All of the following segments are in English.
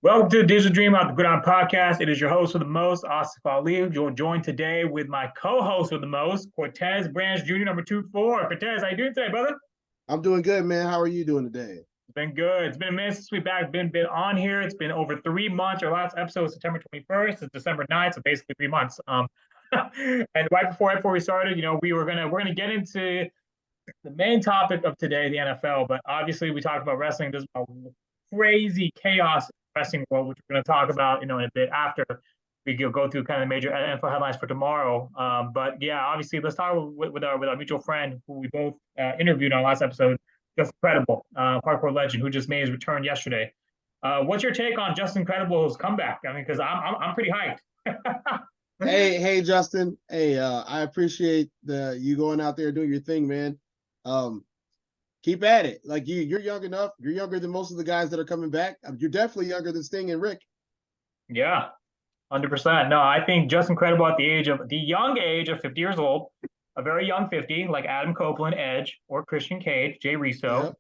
Welcome to the Digital Dream Out the Gridiron Podcast. It is your host with the most, Asif Ali. You're joined today with my co-host with the most, Cortez Branch Jr. number 24. Cortez, how you doing today, brother? I'm doing good, man. How are you doing today? It's been good. It's been a minute since we've been on here. It's been over 3 months. Our last episode was September 21st. It's December 9th, so basically 3 months. And right before we started, we're gonna get into the main topic of today, the NFL. But obviously, we talked about wrestling. There's a crazy chaos wrestling world, which we're going to talk about, in a bit after we go through kind of the major NFL headlines for tomorrow. But yeah, obviously, let's talk with our mutual friend who we both interviewed on our last episode, Just Incredible, parkour legend, who just made his return yesterday. What's your take on Just Incredible's comeback? I mean, because I'm pretty hyped. Hey, Justin. Hey, I appreciate you going out there doing your thing, man. Keep at it. Like you're young enough. You're younger than most of the guys that are coming back. You're definitely younger than Sting and Rick. Yeah, 100%. No, I think Just Incredible at the young age of 50 years old, a very young 50, like Adam Copeland, Edge, or Christian Cage, Jay Riso, Yep.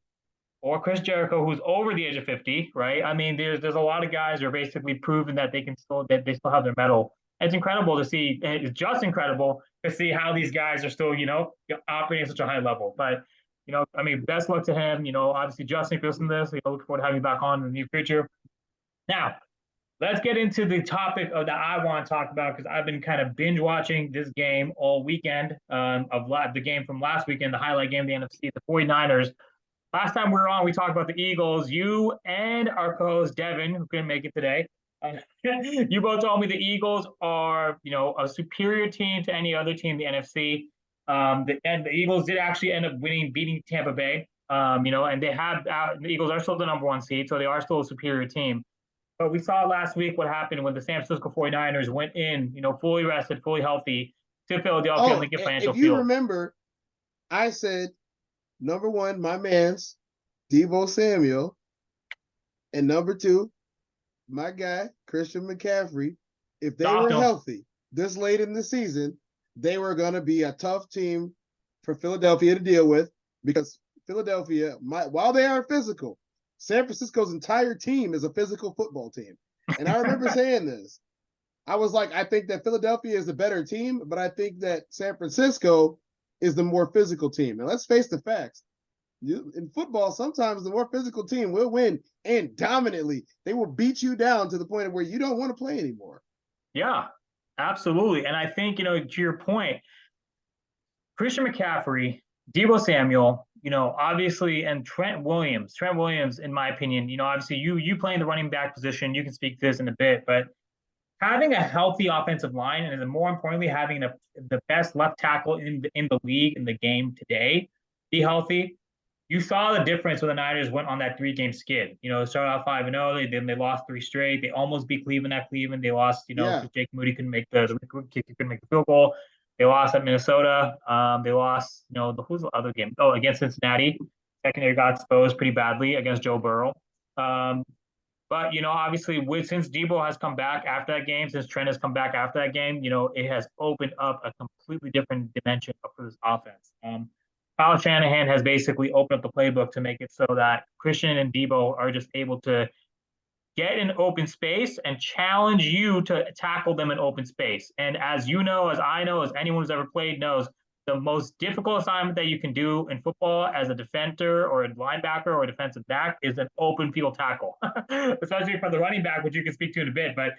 or Chris Jericho, who's over the age of 50, right? I mean, there's a lot of guys who are basically proven that they still have their mettle. It's incredible to see. It's just incredible to see how these guys are still, operating at such a high level. But I mean, best luck to him. Obviously, Justin, if you listen to this, look forward to having you back on in the near future. Now, let's get into the topic that I want to talk about, because I've been kind of binge watching this game all weekend, the game from last weekend, the highlight game of the NFC, the 49ers. Last time we were on, we talked about the Eagles. You and our co-host Devin, who couldn't make it today, you both told me the Eagles are, a superior team to any other team in the NFC. And the Eagles did actually end up beating Tampa Bay. And the Eagles are still the number one seed, so they are still a superior team. But we saw last week what happened when the San Francisco 49ers went in, fully rested, fully healthy, to Philadelphia and Lincoln Financial If you Field. remember, I said number one, my man's Deebo Samuel, and number two, my guy Christian McCaffrey. If they were healthy this late in the season, they were going to be a tough team for Philadelphia to deal with, because Philadelphia, while they are physical, San Francisco's entire team is a physical football team. And I remember saying this. I was like, I think that Philadelphia is the better team, but I think that San Francisco is the more physical team. And let's face the facts. In football, sometimes the more physical team will win, and dominantly. They will beat you down to the point of where you don't want to play anymore. Yeah, absolutely. And I think, to your point, Christian McCaffrey, Deebo Samuel, obviously, and Trent Williams. Trent Williams, in my opinion, obviously you playing the running back position, you can speak to this in a bit, but having a healthy offensive line, and more importantly, having the best left tackle in the league in the game today be healthy. You saw the difference when the Niners went on that 3-game skid. Started out 5-0, they lost 3 straight. They almost beat Cleveland at Cleveland. They lost, because Jake Moody couldn't make the field goal. They lost at Minnesota. They lost, who's the other game? Oh, against Cincinnati. Secondary got exposed pretty badly against Joe Burrow. But obviously, since Deebo has come back after that game, since Trent has come back after that game, it has opened up a completely different dimension for this offense. Kyle Shanahan has basically opened up the playbook to make it so that Christian and Deebo are just able to get in open space and challenge you to tackle them in open space. And as you know, as I know, as anyone who's ever played knows, the most difficult assignment that you can do in football as a defender or a linebacker or a defensive back is an open field tackle, especially for the running back, which you can speak to in a bit. But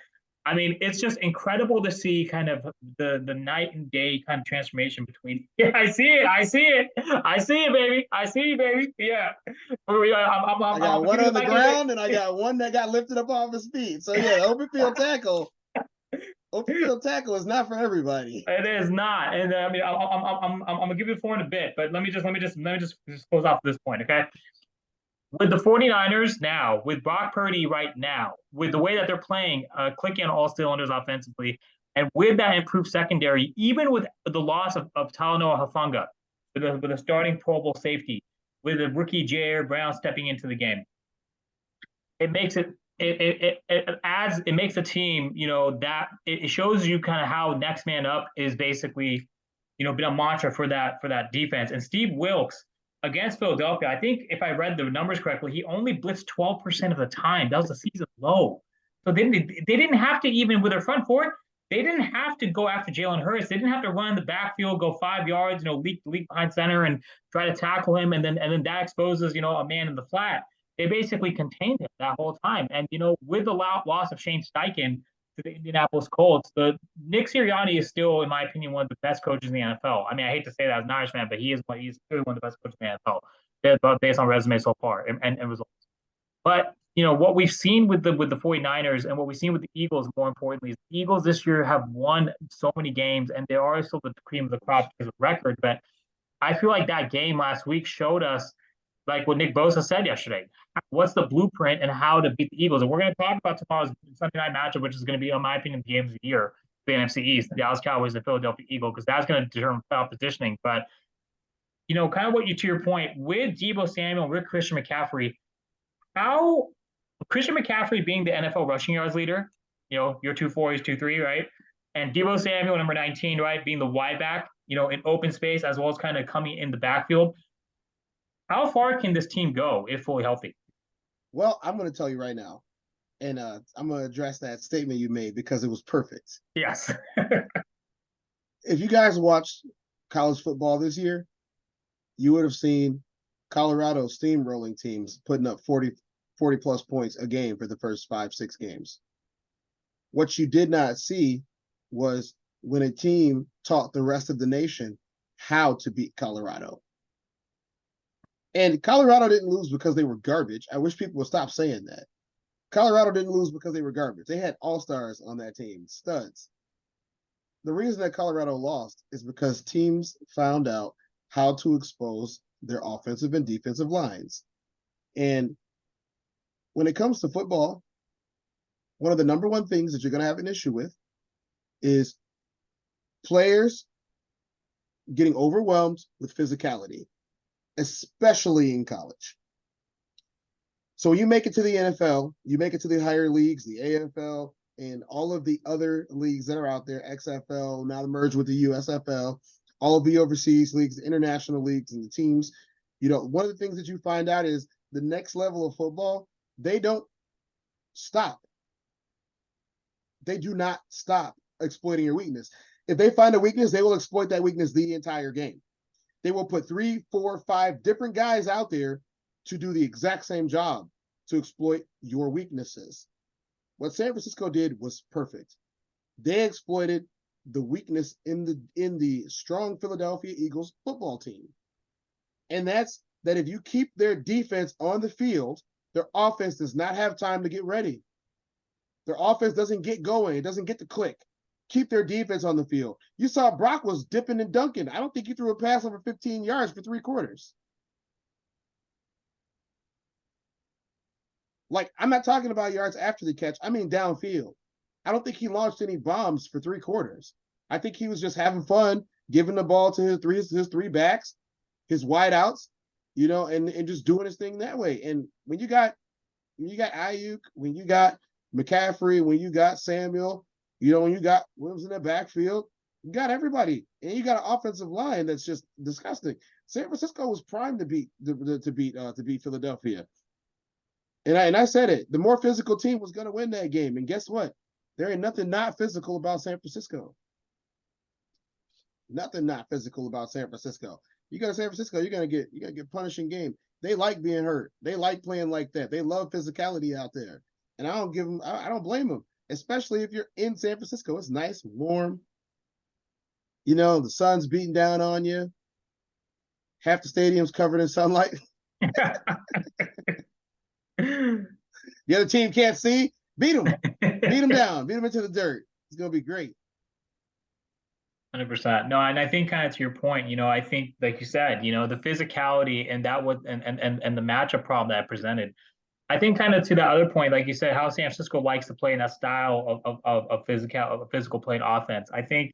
I mean, it's just incredible to see kind of the night and day kind of transformation between. Yeah, I see it, baby. I see you, baby. Yeah. I got one on the ground, and I got one that got lifted up off his feet. So yeah, open field tackle. Open field tackle is not for everybody. It is not, and I mean, I'm gonna give you the floor in a bit, but let me just close off this point, okay? With the 49ers now, with Brock Purdy right now, with the way that they're playing, clicking on all cylinders offensively, and with that improved secondary, even with the loss of Talanoa Hufanga, with a starting Pro Bowl safety, with the rookie Jair Brown stepping into the game, it makes it makes a team, that it shows you kind of how next man up is basically, been a mantra for that defense. And Steve Wilks against Philadelphia, I think if I read the numbers correctly, he only blitzed 12% of the time. That was a season low. So they didn't have to, even with their front four, they didn't have to go after Jalen Hurts. They didn't have to run in the backfield, go 5 yards, leak behind center and try to tackle him, and then that exposes, a man in the flat. They basically contained him that whole time. And with the loss of Shane Steichen to the Indianapolis Colts, the Nick Sirianni is still, in my opinion, one of the best coaches in the NFL. I mean, I hate to say that as an Irishman, but he's clearly one of the best coaches in the NFL based on resume so far and results. But what we've seen with the 49ers and what we've seen with the Eagles, more importantly, is the Eagles this year have won so many games, and they are still the cream of the crop because of record. But I feel like that game last week showed us, like what Nick Bosa said yesterday, what's the blueprint and how to beat the Eagles. And we're going to talk about tomorrow's Sunday night matchup, which is going to be, in my opinion, the games of the year, the NFC East, the Dallas Cowboys, the Philadelphia Eagles, because that's going to determine playoff positioning. But kind of to your point, with Deebo Samuel, with Christian McCaffrey, how Christian McCaffrey being the NFL rushing yards leader, your 2.4, he's 2.3, right? And Deebo Samuel, number 19, right, being the wide back, in open space, as well as kind of coming in the backfield. How far can this team go if fully healthy? Well, I'm going to tell you right now, and I'm going to address that statement you made because it was perfect. Yes. If you guys watched college football this year, you would have seen Colorado steamrolling teams putting up 40 plus points a game for the first 5-6 games. What you did not see was when a team taught the rest of the nation how to beat Colorado. And Colorado didn't lose because they were garbage. I wish people would stop saying that. Colorado didn't lose because they were garbage. They had all-stars on that team, studs. The reason that Colorado lost is because teams found out how to expose their offensive and defensive lines. And when it comes to football, one of the number one things that you're going to have an issue with is players getting overwhelmed with physicality, especially in college. So you make it to the NFL, you make it to the higher leagues, the AFL, and all of the other leagues that are out there, XFL, now merged with the USFL, all of the overseas leagues, the international leagues, and the teams. One of the things that you find out is the next level of football, they don't stop. They do not stop exploiting your weakness. If they find a weakness, they will exploit that weakness the entire game. They will put 3, 4, 5 different guys out there to do the exact same job to exploit your weaknesses. What San Francisco did was perfect. They exploited the weakness in the strong Philadelphia Eagles football team. And that's that if you keep their defense on the field, their offense does not have time to get ready. Their offense doesn't get going. It doesn't get to click. Keep their defense on the field. You saw Brock was dipping and dunking. I don't think he threw a pass over 15 yards for 3 quarters. Like, I'm not talking about yards after the catch. I mean downfield. I don't think he launched any bombs for 3 quarters. I think he was just having fun, giving the ball to his three backs, his wideouts, and just doing his thing that way. And when you got Ayuk, when you got McCaffrey, when you got Samuel, when you got Williams in the backfield, you got everybody, and you got an offensive line that's just disgusting. San Francisco was primed to beat Philadelphia, and I said it. The more physical team was going to win that game, and guess what? There ain't nothing not physical about San Francisco. Nothing not physical about San Francisco. You go to San Francisco, you're gonna get punishing game. They like being hurt. They like playing like that. They love physicality out there, and I don't blame them. Especially if you're in San Francisco. It's nice, warm. The sun's beating down on you. Half the stadium's covered in sunlight. The other team can't see. Beat them. Beat them down. Beat them into the dirt. It's going to be great. 100%. No, and I think kind of to your point, I think, like you said, the physicality and that was and the matchup problem that presented. I think kind of to that other point, like you said, how San Francisco likes to play in that style of physical playing offense. I think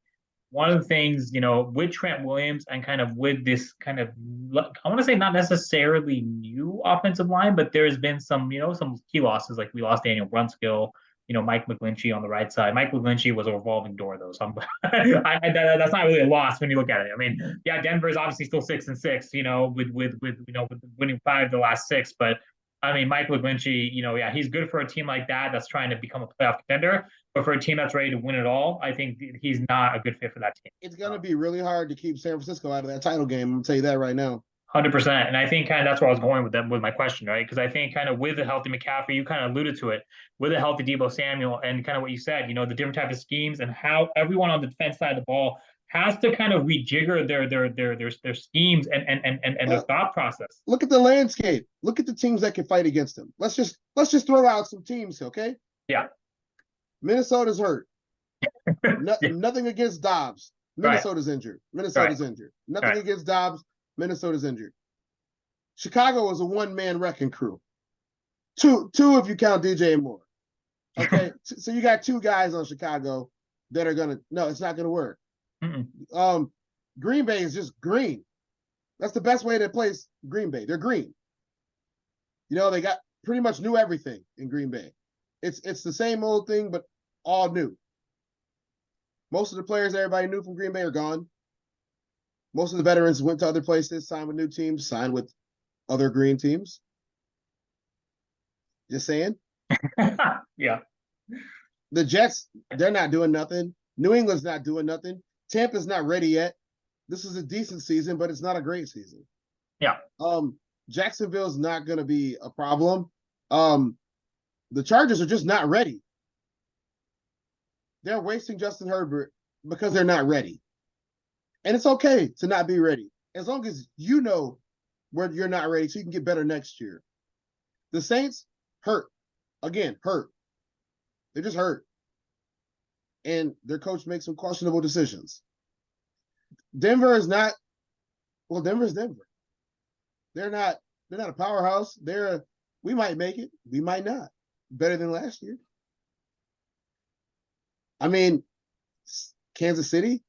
one of the things, with Trent Williams and kind of with this kind of, I want to say not necessarily new offensive line, but there's been some, some key losses. Like we lost Daniel Brunskill, Mike McGlinchey on the right side. Mike McGlinchey was a revolving door, though. So that's not really a loss when you look at it. I mean, yeah, Denver's obviously still 6-6, with winning 5 of the last 6, but I mean, Mike McGlinchey, yeah, he's good for a team like that that's trying to become a playoff contender. But for a team that's ready to win it all, I think he's not a good fit for that team. It's gonna be really hard to keep San Francisco out of that title game. I'm gonna tell you that right now. 100%. And I think kind of that's where I was going with them with my question, right? Because I think kind of with a healthy McCaffrey, you kind of alluded to it, with a healthy Deebo Samuel, and kind of what you said, the different type of schemes and how everyone on the defense side of the ball has to kind of rejigger their schemes and their thought process. Look at the landscape. Look at the teams that can fight against them. Let's just throw out some teams, okay? Yeah. Minnesota's hurt. Yeah. Nothing against Dobbs. Minnesota's injured. Minnesota's injured. Nothing against Dobbs. Minnesota's injured. Chicago is a one-man wrecking crew. Two if you count DJ Moore. Okay, so you got two guys on Chicago that are gonna. No, it's not gonna work. Green Bay is just green. That's the best way to place Green Bay. They're green. They got pretty much new everything in Green Bay. It's the same old thing, but all new. Most of the players everybody knew from Green Bay are gone. Most of the veterans went to other places, signed with new teams, signed with other green teams. Just saying. Yeah. The Jets, they're not doing nothing. New England's not doing nothing. Tampa's not ready yet. This is a decent season, but it's not a great season. Yeah. Jacksonville's not going to be a problem. The Chargers are just not ready. They're wasting Justin Herbert because they're not ready. And it's okay to not be ready, as long as you know where you're not ready so you can get better next year. The Saints, hurt. Again, hurt. They're just hurt. And their coach makes some questionable decisions. Denver's Denver. They're not a powerhouse. We might make it. We might not. Better than last year. I mean, Kansas City,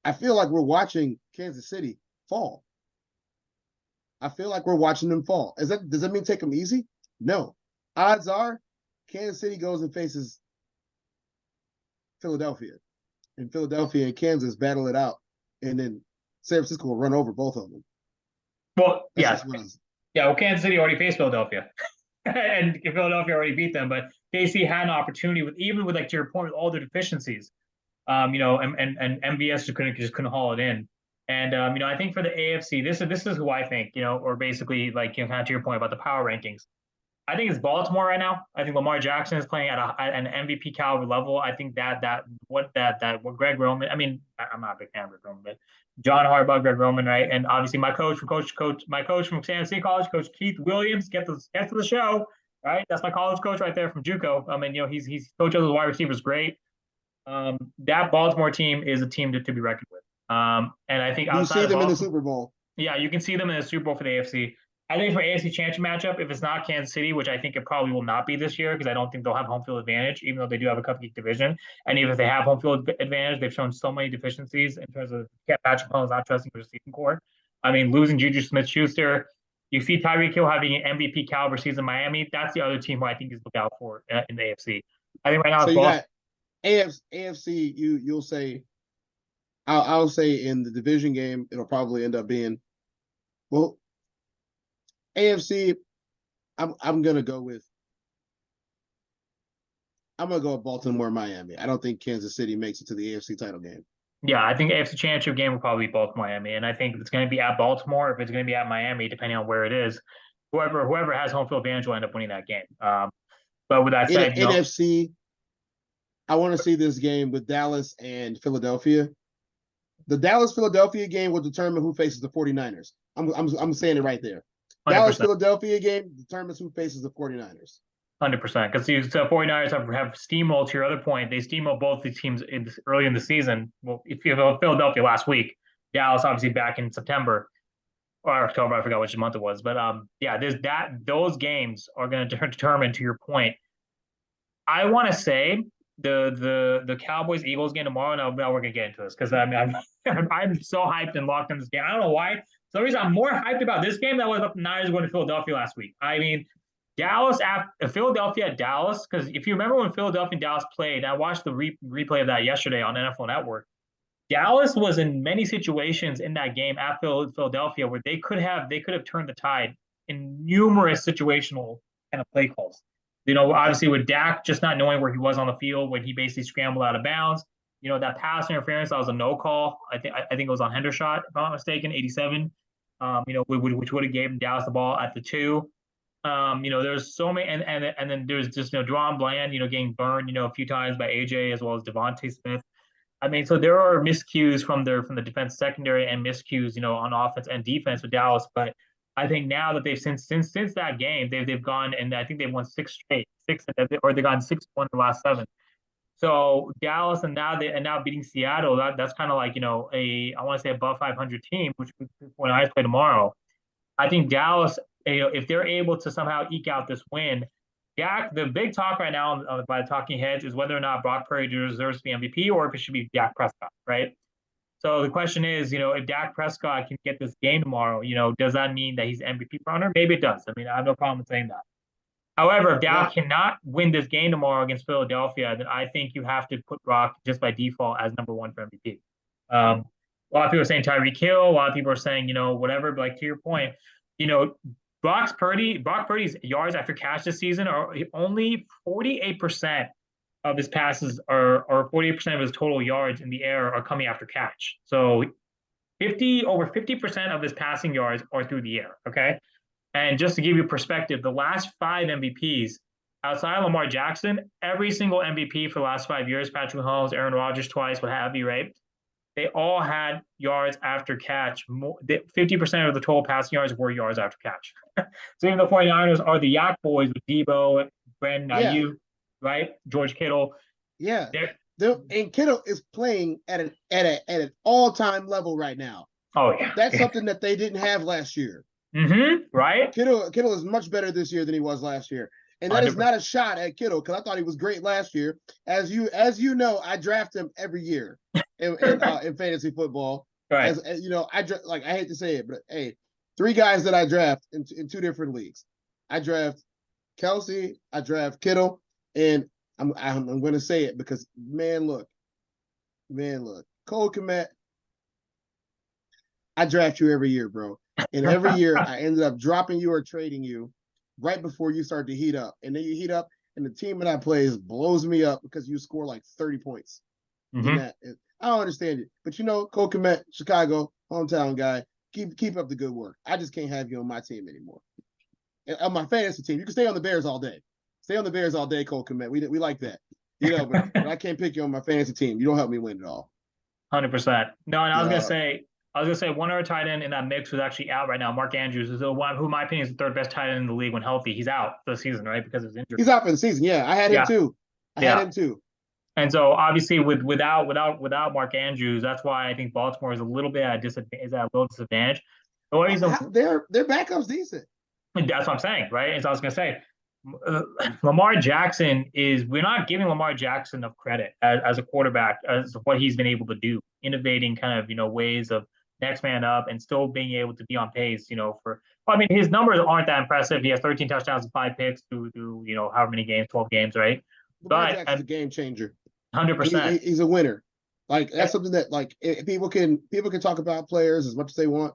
I feel like we're watching Kansas City fall. I feel like we're watching them fall. Does that mean take them easy? No. Odds are Kansas City goes and faces Philadelphia. And Philadelphia and Kansas battle it out. And then San Francisco will run over both of them. Well, yeah. Yeah, well, Kansas City already faced Philadelphia. And Philadelphia already beat them, but KC had an opportunity even with, like, to your point, with all their deficiencies, and MVS just couldn't haul it in. And I think for the AFC, this is who I think, or basically, like, kind of to your point about the power rankings. I think it's Baltimore right now. I think Lamar Jackson is playing at an MVP caliber level. I think what Greg Roman. I mean, I'm not a big fan of Greg Roman, but John Harbaugh, Greg Roman, right? And obviously my coach from San Jose College, Coach Keith Williams, get to the show, right? That's my college coach right there from JUCO. I mean, he's coach of the wide receivers, great. That Baltimore team is a team to be reckoned with. And I think you see them in the Super Bowl. Yeah, you can see them in the Super Bowl for the AFC. I think for AFC Championship matchup, if it's not Kansas City, which I think it probably will not be this year, because I don't think they'll have home field advantage, even though they do have a cupcake division. And even if they have home field advantage, they've shown so many deficiencies in terms of Patrick Mahomes not trusting the receiving core. I mean, losing Juju Smith-Schuster. You see Tyreek Hill having an MVP caliber season in Miami. That's the other team who I think is look out for in the AFC. I think right now so you got AFC. You'll say, I'll say in the division game, it'll probably end up being, well, AFC, I'm gonna go with Baltimore, Miami. I don't think Kansas City makes it to the AFC title game. Yeah, I think AFC Championship game will probably be Baltimore, Miami, and I think it's going to be at Baltimore. If it's going to be at Miami, depending on where it is, whoever has home field advantage will end up winning that game. But with that said, NFC, I want to see this game with Dallas and Philadelphia. The Dallas-Philadelphia game will determine who faces the 49ers. I'm saying it right there. 100%. Dallas-Philadelphia game determines who faces the 49ers. 100%. Because the 49ers have steamrolled, to your other point, they steamrolled both these teams early in the season. Well, if you have Philadelphia last week, Dallas obviously back in September or October, I forgot which month it was. But those games are going to determine, to your point. I want to say the Cowboys Eagles game tomorrow. Now we're gonna get into this because I'm so hyped and locked in this game. I don't know why. For some reason, I'm more hyped about this game than I was about the Niners going to Philadelphia last week. I mean, Philadelphia at Dallas, because if you remember when Philadelphia and Dallas played, I watched the replay of that yesterday on NFL Network. Dallas was in many situations in that game at Philadelphia where they could have turned the tide in numerous situational kind of play calls. Obviously with Dak just not knowing where he was on the field when he basically scrambled out of bounds. That pass interference, that was a no call. I think it was on Hendershot, if I'm not mistaken, 87. Which would have given Dallas the ball at the 2. There's so many, and then there's just Deron Bland, getting burned, a few times by AJ as well as Devontae Smith. I mean, so there are miscues from the defense secondary and miscues, on offense and defense with Dallas. But I think now that they've since that game, they've gone, and I think they've won 6 straight, or they've gone 6-1 the last 7. So Dallas and now beating Seattle, that's kind of like I want to say above 500 team, which when I play tomorrow. I think Dallas, if they're able to somehow eke out this win, Dak, the big talk right now by the talking heads is whether or not Brock Purdy deserves to be MVP or if it should be Dak Prescott, right? So the question is, if Dak Prescott can get this game tomorrow, does that mean that he's MVP runner? Maybe it does. I mean, I have no problem saying that. However, if Dak cannot win this game tomorrow against Philadelphia, then I think you have to put Brock just by default as number 1 for MVP. A lot of people are saying Tyreek Hill. A lot of people are saying, whatever. But like to your point, Brock Purdy's yards after catch this season are only 48% of his passes or 48% of his total yards in the air are coming after catch. So over 50% of his passing yards are through the air. Okay. And just to give you perspective, the last 5 MVPs outside of Lamar Jackson, every single MVP for the last 5 years, Patrick Mahomes, Aaron Rodgers twice, what have you, right? They all had yards after catch. 50% of the total passing yards were yards after catch. So even the 49ers are the Yak Boys with Debo, Brandon Ayuk, right? George Kittle. Yeah. And Kittle is playing at an all-time level right now. Oh, yeah. That's something that they didn't have last year. Right? Kittle is much better this year than he was last year. And that 100%. Is not a shot at Kittle, because I thought he was great last year. As you know, I draft him every year in fantasy football. Right. As I hate to say it, but hey, 3 guys that I draft in 2 different leagues. I draft Kelsey, I draft Kittle, and I'm going to say it because man, look, Cole Kmet, I draft you every year, bro. And every year I ended up dropping you or trading you right before you start to heat up. And then you heat up, and the team that I play blows me up because you score like 30 points. In that. I don't understand it. But Cole Kmet, Chicago, hometown guy, keep up the good work. I just can't have you on my team anymore. And on my fantasy team, you can stay on the Bears all day. Stay on the Bears all day, Cole Kmet. We like that. But I can't pick you on my fantasy team. You don't help me win at all. 100%. No, and I was gonna say one other tight end in that mix was actually out right now. Mark Andrews is the one who, in my opinion, is the 3rd best tight end in the league when healthy. He's out for the season, right? Because of his injury. He's out for the season. Yeah, I had him too. I had him too. And so obviously without Mark Andrews, that's why I think Baltimore is a little bit at a disadvantage. Their backup's decent. That's what I'm saying, right? And so I was gonna say, Lamar Jackson we're not giving Lamar Jackson enough credit as a quarterback as what he's been able to do, innovating kind of ways of next man up and still being able to be on pace, his numbers aren't that impressive. He has 13 touchdowns and 5 picks through however many games, 12 games, right? Lamar Jackson's a game changer. 100%. He's a winner. Like that's something that people can talk about players as much as they want,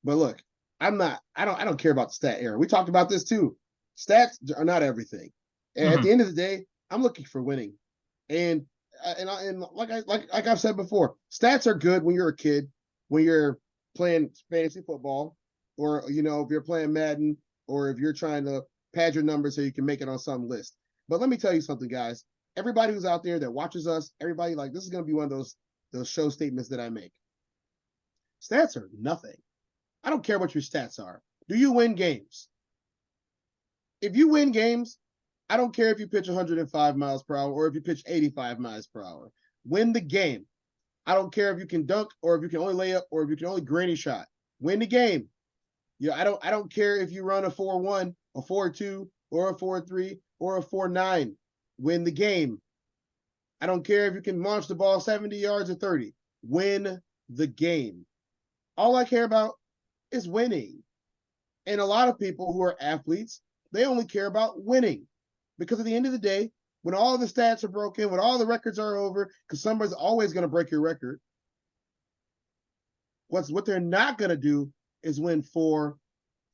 but look, I don't care about the stat era. We talked about this too. Stats are not everything. And at the end of the day, I'm looking for winning. And like I've said before, stats are good when you're a kid, when you're playing fantasy football, or if you're playing Madden, or if you're trying to pad your numbers so you can make it on some list. But let me tell you something, guys. Everybody who's out there that watches us, everybody, this is going to be one of those show statements that I make. Stats are nothing. I don't care what your stats are. Do you win games? If you win games, I don't care if you pitch 105 miles per hour or if you pitch 85 miles per hour. Win the game. I don't care if you can dunk or if you can only lay up or if you can only granny shot. Win the game. I don't care if you run a 4-1, a 4-2, or a 4-3, or a 4-9. Win the game. I don't care if you can launch the ball 70 yards or 30. Win the game. All I care about is winning. And a lot of people who are athletes, they only care about winning. Because at the end of the day, when all the stats are broken, when all the records are over, because somebody's always going to break your record, what they're not going to do is win 4,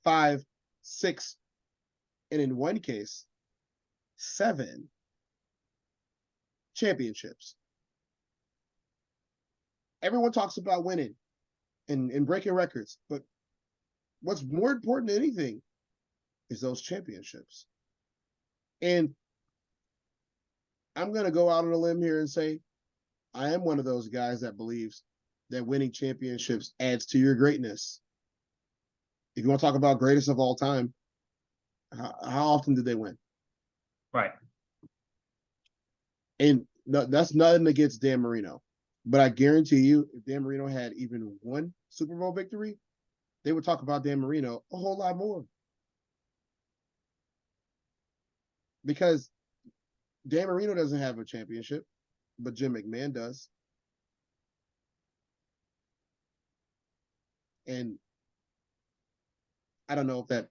5, 6, and in one case, 7 championships. Everyone talks about winning and breaking records, but what's more important than anything is those championships. And I'm going to go out on a limb here and say I am one of those guys that believes that winning championships adds to your greatness. If you want to talk about greatest of all time, how often did they win? Right. And that's nothing against Dan Marino. But I guarantee you, if Dan Marino had even one Super Bowl victory, they would talk about Dan Marino a whole lot more. Because Dan Marino doesn't have a championship, but Jim McMahon does. And I don't know if that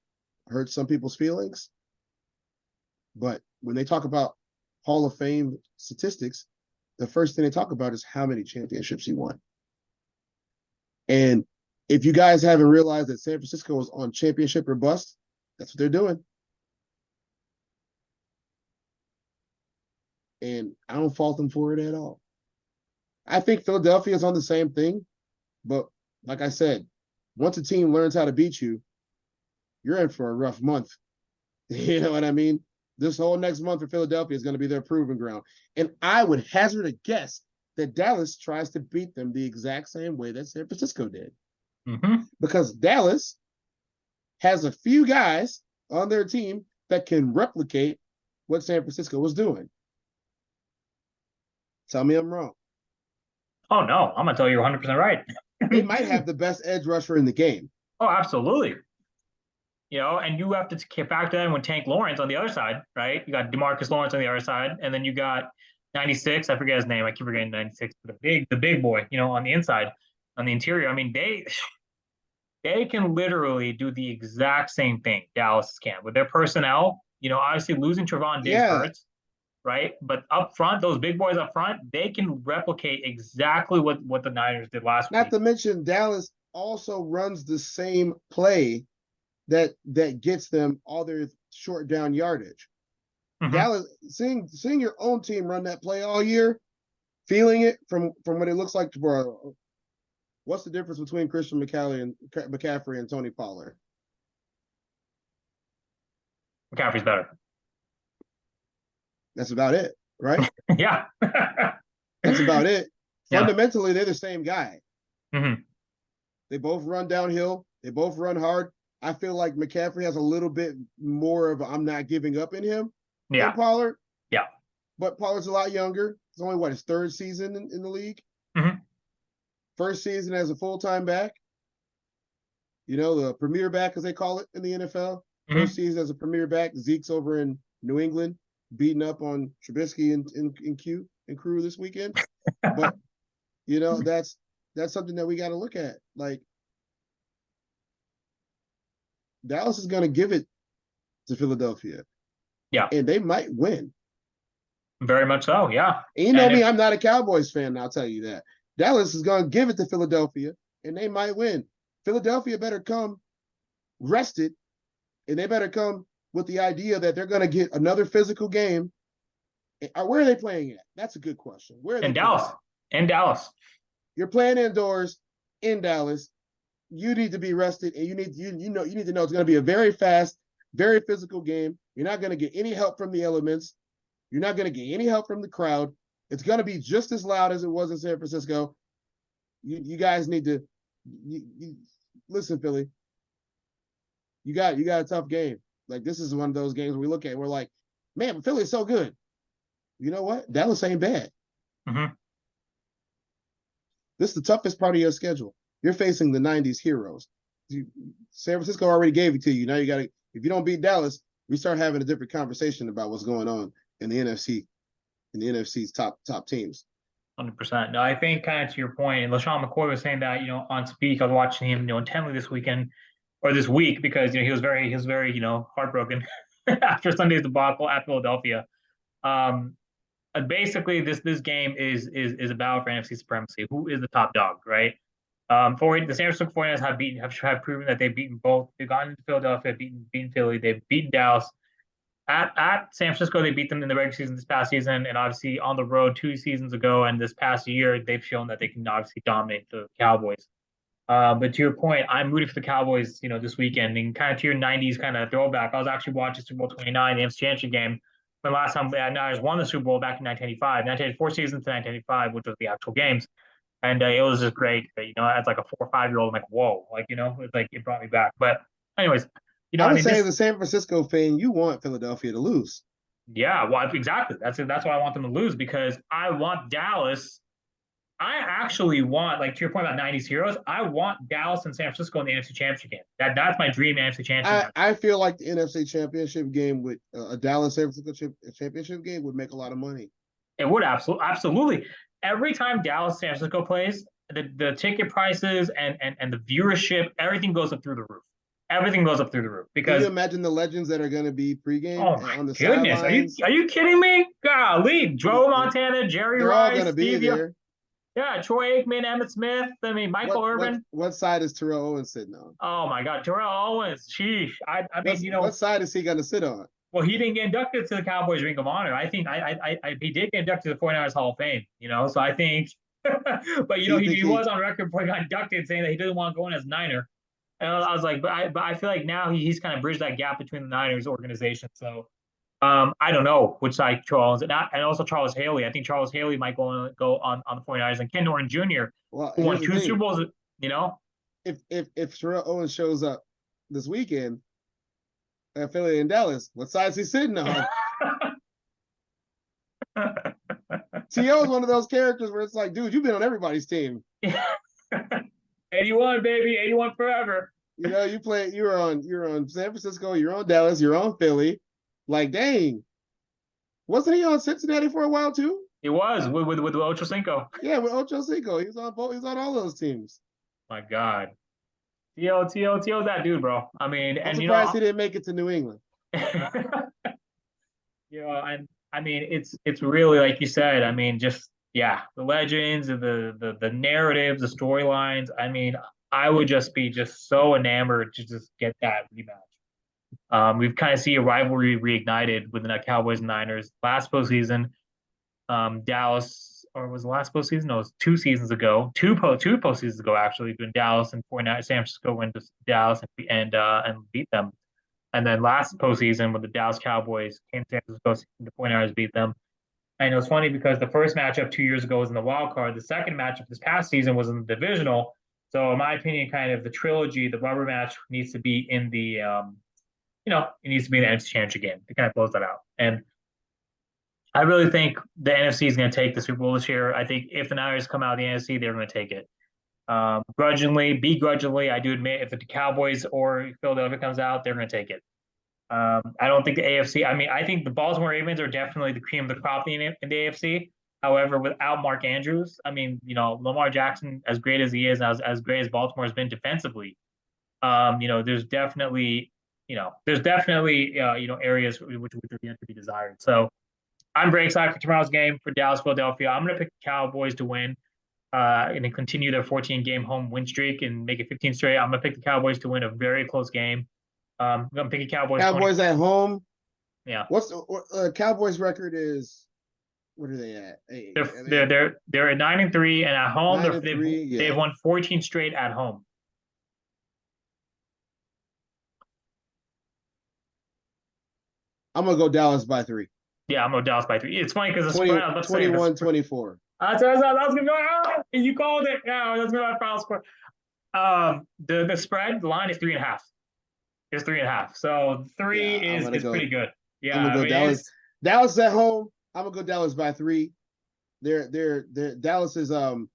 hurts some people's feelings, but when they talk about Hall of Fame statistics, the first thing they talk about is how many championships he won. And if you guys haven't realized that San Francisco is on championship or bust, that's what they're doing. And I don't fault them for it at all. I think Philadelphia is on the same thing, but like I said, once a team learns how to beat you, you're in for a rough month. You know what I mean? This whole next month for Philadelphia is going to be their proving ground. And I would hazard a guess that Dallas tries to beat them the exact same way that San Francisco did. Mm-hmm. Because Dallas has a few guys on their team that can replicate what San Francisco was doing. Tell me I'm wrong. Oh, no. I'm going to tell you 100% right. They might have the best edge rusher in the game. Oh, absolutely. You know, and you have to factor in with Tank Lawrence on the other side, right? You got DeMarcus Lawrence on the other side, and then you got 96. I forget his name. I keep forgetting 96. The big boy, you know, on the inside, on the interior. I mean, they can literally do the exact same thing Dallas can with their personnel. You know, obviously losing Trevon Diggs hurts, right? But up front, those big boys up front, they can replicate exactly what the Niners did last week. Not to mention Dallas also runs the same play that gets them all their short down yardage. Mm-hmm. Dallas, seeing your own team run that play all year, feeling it from what it looks like tomorrow. What's the difference between Christian McCaffrey and Tony Pollard? McCaffrey's better. That's about it, right? Yeah. That's about it. Yeah. Fundamentally, they're the same guy. Mm-hmm. They both run downhill. They both run hard. I feel like McCaffrey has a little bit more of I'm not giving up in him than Pollard. Yeah. But Pollard's a lot younger. It's only, his third season in the league? Mm-hmm. First season as a full-time back. You know, the premier back, as they call it in the NFL. Mm-hmm. First season as a premier back. Zeke's over in New England, beating up on Trubisky and crew this weekend. But, you know, that's something that we got to look at. Like, Dallas is going to give it to Philadelphia. Yeah. And they might win. Very much so, yeah. And you know me, I'm not a Cowboys fan, I'll tell you that. Dallas is going to give it to Philadelphia, and they might win. Philadelphia better come rested, and they better come with the idea that they're going to get another physical game. Where are they playing at? That's a good question. Where are they? In Dallas. You're playing indoors in Dallas. You need to be rested, and you need to know it's going to be a very fast, very physical game. You're not going to get any help from the elements. You're not going to get any help from the crowd. It's going to be just as loud as it was in San Francisco. You guys need to listen, Philly. You got a tough game. Like, this is one of those games where we look at it, we're like, man, but Philly's so good. You know what? Dallas ain't bad. Mm-hmm. This is the toughest part of your schedule. You're facing the 90s heroes. San Francisco already gave it to you. Now you got to, if you don't beat Dallas, we start having a different conversation about what's going on in the NFC, in the NFC's top teams. 100%. No, I think kind of to your point, and LaShawn McCoy was saying that, you know, on Speak, I was watching him, you know, intently this weekend or this week because, you know, he was very, you know, heartbroken after Sunday's debacle at Philadelphia. Basically, this game is about for NFC supremacy. Who is the top dog, right? For the San Francisco 49ers have proven that they've beaten both. They've gotten into Philadelphia, beaten Philly, they've beaten Dallas. At San Francisco, they beat them in the regular season this past season, and obviously on the road 2 seasons ago, and this past year, they've shown that they can obviously dominate the Cowboys. But to your point, I'm rooting for the Cowboys, this weekend, and kind of to your '90s kind of throwback. I was actually watching Super Bowl 29, the NFC Championship game, the last time the Niners won the Super Bowl back in 1985, 1984 season to 1985, which was the actual games, and it was just great. As like a 4 or 5 year old, I'm like, whoa, it's like it brought me back. But anyways, I I would mean, say as a San Francisco fan, you want Philadelphia to lose. yeah, well, exactly. That's why I want them to lose because I want Dallas. I actually want, like to your point about '90s heroes, I want Dallas and San Francisco in the NFC Championship game. That's my dream NFC Championship. I feel like the NFC Championship game with a Dallas San Francisco Championship game would make a lot of money. It would absolutely. Every time Dallas San Francisco plays, the ticket prices and the viewership, everything goes up through the roof. Everything goes up through the roof Can because you imagine the legends that are going to be pregame oh my on the goodness, sidelines? are you kidding me? Golly, Joe Montana, Jerry They're all Rice, going to be Stevie, there. yeah, Troy Aikman, Emmett Smith. I mean, Michael Irvin. What side is Terrell Owens sitting on? Oh my God, Terrell Owens. Sheesh. I mean, what side is he going to sit on? Well, he didn't get inducted to the Cowboys Ring of Honor. I think he did get inducted to the 49ers Hall of Fame. So I think, but he was on record before he got inducted saying that he didn't want to go in as Niner. And I was like, but I feel like now he's kind of bridged that gap between the Niners organization. So I don't know which side Charles and also Charles Haley. I think Charles Haley might go on the 49ers and Ken Norton Jr. Well, who won 2 Super Bowls. If Terrell Owens shows up this weekend at Philly and Dallas, what side is he sitting on? T.O. is one of those characters where it's like, dude, you've been on everybody's team. 81, baby, 81 forever. You're on San Francisco, you're on Dallas, you're on Philly. Like, dang. Wasn't he on Cincinnati for a while too? He was with Ocho Cinco. Yeah, with Ocho Cinco. He was on all those teams. My God. T.O.'s that dude, bro. I mean, I'm surprised he didn't make it to New England. And I mean, it's really like you said. I mean, just the legends, the narratives, the storylines. I mean, I would just be so enamored to just get that rematch. We've kind of see a rivalry reignited within the Cowboys and Niners last postseason. Dallas, or was the last postseason? No, it was 2 seasons ago. Two postseasons ago, actually, when Dallas and 49 San Francisco went to Dallas and beat them. And then last postseason, when the Dallas Cowboys came to San Francisco, the 49ers beat them. And it was funny because the first matchup 2 years ago was in the wild card. The second matchup this past season was in the divisional. So, in my opinion, kind of the trilogy, the rubber match needs to be in the, it needs to be in the NFC Championship game to kind of close that out. And I really think the NFC is going to take the Super Bowl this year. I think if the Niners come out of the NFC, they're going to take it. Begrudgingly, I do admit if the Cowboys or Philadelphia comes out, they're going to take it. I don't think the AFC. I mean, I think the Baltimore Ravens are definitely the cream of the crop in the AFC. However, without Mark Andrews, I mean, Lamar Jackson, as great as he is, as great as Baltimore has been defensively, there's definitely areas which are yet to be desired. So I'm very excited for tomorrow's game for Dallas, Philadelphia. I'm going to pick the Cowboys to win. And then continue their 14-game home win streak and make it 15 straight. I'm going to pick the Cowboys to win a very close game. I'm going to pick the Cowboys. Cowboys 20. At home? Yeah. What's the Cowboys record is? What are they at? They're at 9-3, and at home they've won 14 straight at home. I'm going to go Dallas by 3. Yeah, I'm going to go Dallas by 3. It's funny because the 21-24. That's gonna go. You called it. Yeah, that's gonna be my final score. The spread, the line is 3.5. It's 3.5. So 3 is pretty good. Yeah, I'm gonna go Dallas. Dallas at home. I'm gonna go Dallas by 3. Dallas is won,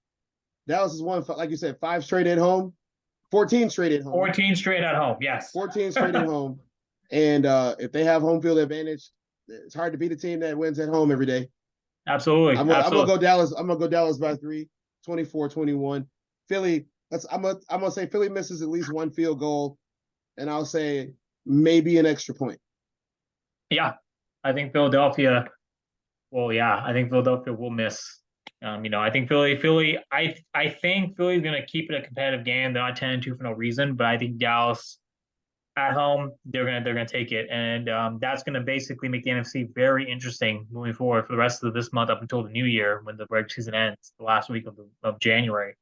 like you said, 5 straight at home, 14 straight at home. 14 straight at home. Yes. 14 straight at home. And if they have home field advantage, it's hard to beat a team that wins at home every day. Absolutely. I'm gonna go Dallas. I'm gonna go Dallas by 3, 24-21. Philly. I'm gonna say Philly misses at least 1 field goal, and I'll say maybe an extra point. Yeah, I think Philadelphia. Well, yeah, I think Philadelphia will miss I think I think Philly's going to keep it a competitive game. They're not 10-2 for no reason, but I think Dallas at home, they're gonna take it, and that's gonna basically make the NFC very interesting moving forward for the rest of this month up until the new year when the regular season ends, the last week of January.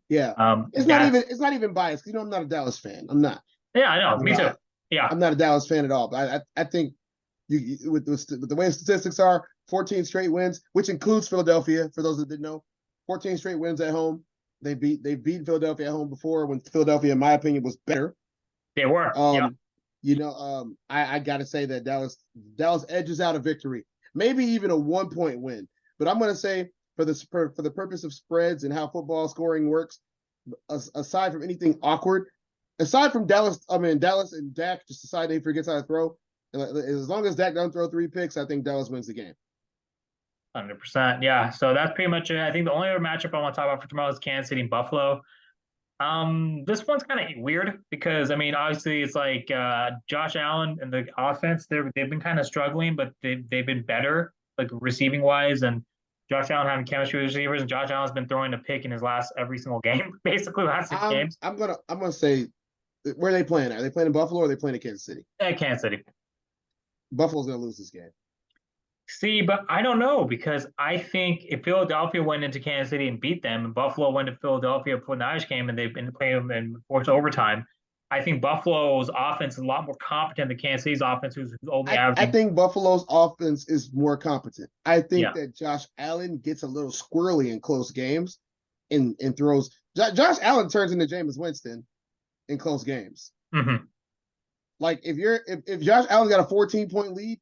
Yeah. That's It's not even biased. I'm not a Dallas fan. I'm not. yeah, I know, me too. Yeah, I'm not a Dallas fan at all. But I think with the way the statistics are, 14 straight wins, which includes Philadelphia. For those that didn't know, 14 straight wins at home. They've beaten Philadelphia at home before when Philadelphia, in my opinion, was better. they were. Yeah, I gotta say that Dallas edges out a victory, maybe even a 1-point win. But I'm gonna say for the purpose of spreads and how football scoring works, aside from anything awkward, aside from Dallas and Dak just decide he forgets how to throw. As long as Dak doesn't throw 3 picks, I think Dallas wins the game. 100%. Yeah, so that's pretty much it. I think the only other matchup I want to talk about for tomorrow is Kansas City and Buffalo. This one's kind of weird because I mean, obviously, it's like Josh Allen and the offense. They've been kind of struggling, but they've been better, like receiving wise. And Josh Allen having chemistry with receivers, and Josh Allen's been throwing a pick in his last every single game, basically last 6 games. I'm gonna say, where are they playing? Are they playing in Buffalo or are they playing in Kansas City? At Kansas City. Buffalo's gonna lose this game. See, but I don't know because I think if Philadelphia went into Kansas City and beat them, and Buffalo went to Philadelphia before the Irish game and they've been playing them in forced overtime, I think Buffalo's offense is a lot more competent than Kansas City's offense, who's only averaging. I think Buffalo's offense is more competent. I think that Josh Allen gets a little squirrely in close games and throws. Josh Allen turns into Jameis Winston in close games. Mm-hmm. Like if Josh Allen got a 14-point lead,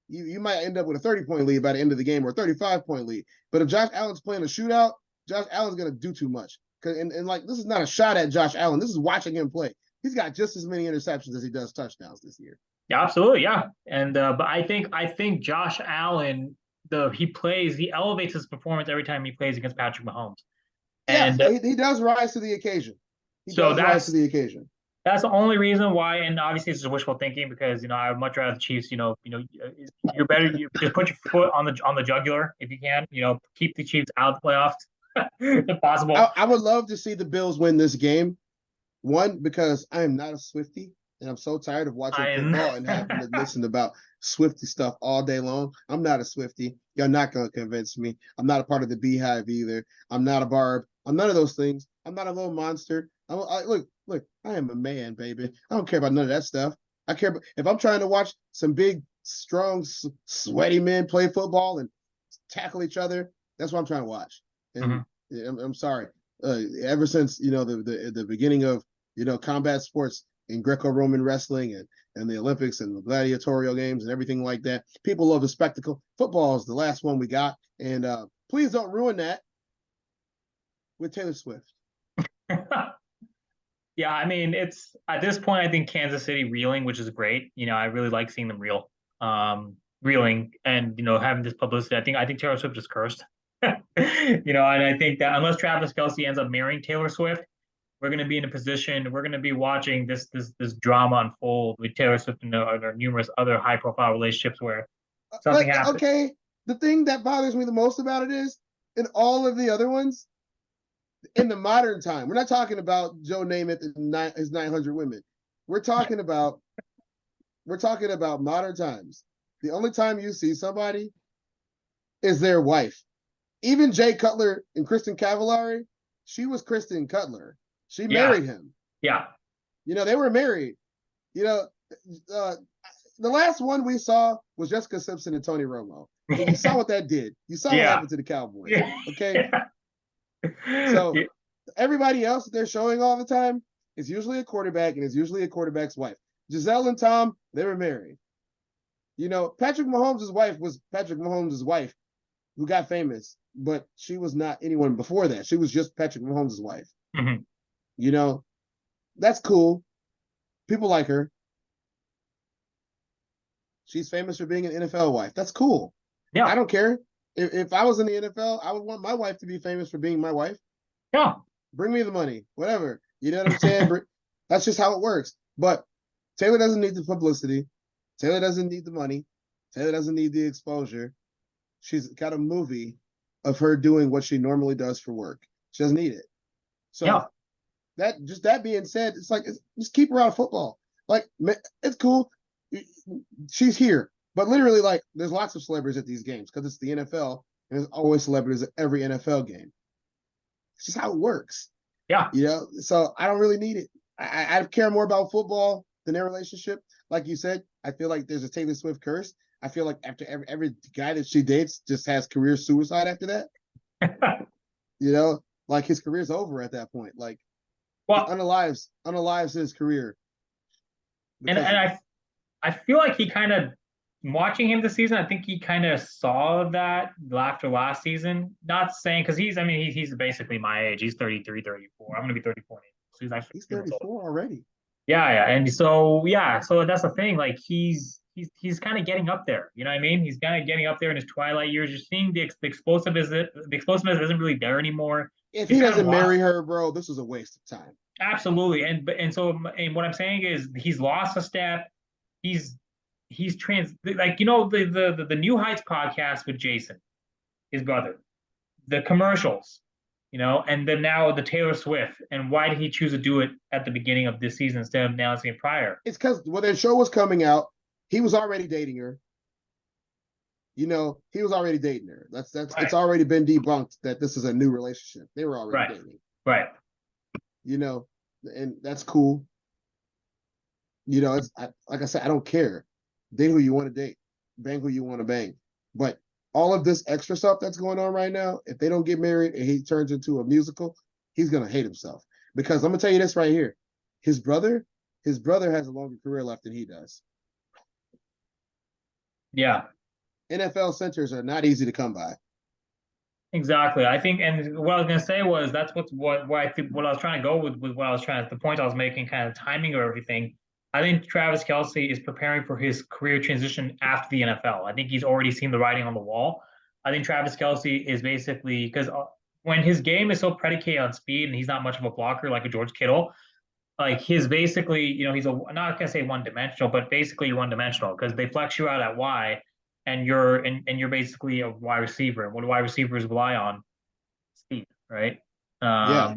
you might end up with a 30-point lead by the end of the game or a 35-point lead. But if Josh Allen's playing a shootout, Josh Allen's gonna do too much. And like this is not a shot at Josh Allen. This is watching him play. He's got just as many interceptions as he does touchdowns this year. Yeah, absolutely, yeah. And but I think Josh Allen, he elevates his performance every time he plays against Patrick Mahomes. And he does rise to the occasion. Rise to the occasion. That's the only reason why, and obviously it's just wishful thinking because I would much rather the Chiefs. You're better. You just put your foot on the jugular if you can. Keep the Chiefs out of the playoffs if possible. I would love to see the Bills win this game. One, because I am not a Swiftie, and I'm so tired of watching football and having to listen about Swiftie stuff all day long. I'm not a Swiftie. You're not going to convince me. I'm not a part of the Beehive either. I'm not a Barb. I'm none of those things. I'm not a little monster. Look, I am a man, baby. I don't care about none of that stuff. I care about if I'm trying to watch some big, strong, sweaty men play football and tackle each other. That's what I'm trying to watch. And I'm sorry. Ever since the beginning of combat sports in Greco-Roman wrestling and the Olympics and the gladiatorial games and everything like that, people love the spectacle. Football is the last one we got, and please don't ruin that with Taylor Swift. Yeah, I mean, it's at this point, I think Kansas City reeling, which is great. I really like seeing them reeling and having this publicity. I think Taylor Swift is cursed. And I think that unless Travis Kelce ends up marrying Taylor Swift, we're going to be in a position. We're going to be watching this drama unfold with Taylor Swift and there numerous other high profile relationships where something happens. Okay, the thing that bothers me the most about it is in all of the other ones. In the modern time, we're not talking about Joe Namath and his 900 women. We're talking about modern times. The only time you see somebody is their wife. Even Jay Cutler and Kristen Cavallari, she was Kristen Cutler. She married him. Yeah. They were married. The last one we saw was Jessica Simpson and Tony Romo. And you saw what that did. You saw what happened to the Cowboys. Okay. So everybody else that they're showing all the time is usually a quarterback and is usually a quarterback's wife. Giselle and Tom, they were married. Patrick Mahomes' wife was Patrick Mahomes' wife who got famous, but she was not anyone before that. She was just Patrick Mahomes' wife. Mm-hmm. That's cool. People like her. She's famous for being an NFL wife. That's cool. Yeah. I don't care. If I was in the NFL, I would want my wife to be famous for being my wife. Yeah. Bring me the money, whatever. You know what I'm saying? That's just how it works. But Taylor doesn't need the publicity. Taylor doesn't need the money. Taylor doesn't need the exposure. She's got a movie of her doing what she normally does for work. She doesn't need it. So that being said, it's like just keep her out of football. Like it's cool. She's here, but literally, like there's lots of celebrities at these games because it's the NFL, and there's always celebrities at every NFL game. It's just how it works. Yeah. So I don't really need it. I care more about football than their relationship. Like you said, I feel like there's a Taylor Swift curse. I feel like after every guy that she dates just has career suicide after that. Like his career's over at that point. Like, well, unalives his career. And I feel like he kind of watching him this season. I think he kind of saw that after last season. Not saying because he's basically my age. He's 33, 34. I'm gonna be 34. So he's 34 already. Yeah, and so that's the thing. Like he's kind of getting up there. You know what I mean? He's kind of getting up there in his twilight years. You're seeing the explosiveness isn't really there anymore. If he doesn't marry her, bro, this is a waste of time. Absolutely, and what I'm saying is he's lost a step. He's the New Heights podcast with Jason, his brother, the commercials, and then now the Taylor Swift. And why did he choose to do it at the beginning of this season instead of announcing it prior? It's because when their show was coming out, he was already dating her. He was already dating her. That's right. It's already been debunked that this is a new relationship. They were already dating. Right. And that's cool. It's like I said, I don't care. Date who you want to date, bang who you want to bang. But all of this extra stuff that's going on right now, if they don't get married and he turns into a musical, he's gonna hate himself. Because I'm gonna tell you this right here, his brother has a longer career left than he does. Yeah. NFL centers are not easy to come by. Exactly. I think, and what I was gonna say was that's what I think what I was trying to go with what I was trying the point I was making, kind of timing or everything. I think Travis Kelce is preparing for his career transition after the NFL. I think he's already seen the writing on the wall. I think Travis Kelce is basically because when his game is so predicated on speed and he's not much of a blocker like a George Kittle, like he's basically, he's not gonna say one dimensional, but basically one dimensional because they flex you out at Y and you're basically a wide receiver. And what do wide receivers rely on? Speed, right? Yeah.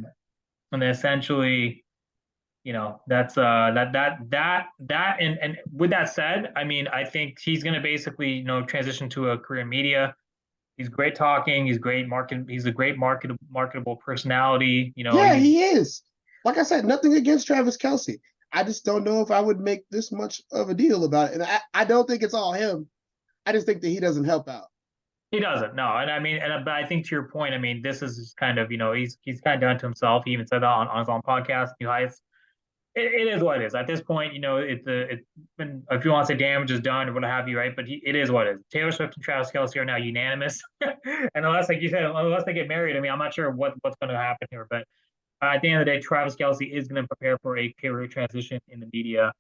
And then essentially, that's that and with that said, I think he's gonna basically, transition to a career in media. He's great talking, he's a great marketable personality, Yeah, he is. Like I said, nothing against Travis Kelce. I just don't know if I would make this much of a deal about it. And I don't think it's all him. I just think that he doesn't help out. He doesn't, no. But I think to your point, this is kind of, he's kind of done to himself. He even said that on his own podcast. It is what it is. At this point, it's been, if you want to say damage is done or what have you, right? But it is what it is. Taylor Swift and Travis Kelce are now unanimous. And unless, like you said, unless they get married, I'm not sure what's going to happen here. But at the end of the day, Travis Kelce is going to prepare for a career transition in the media.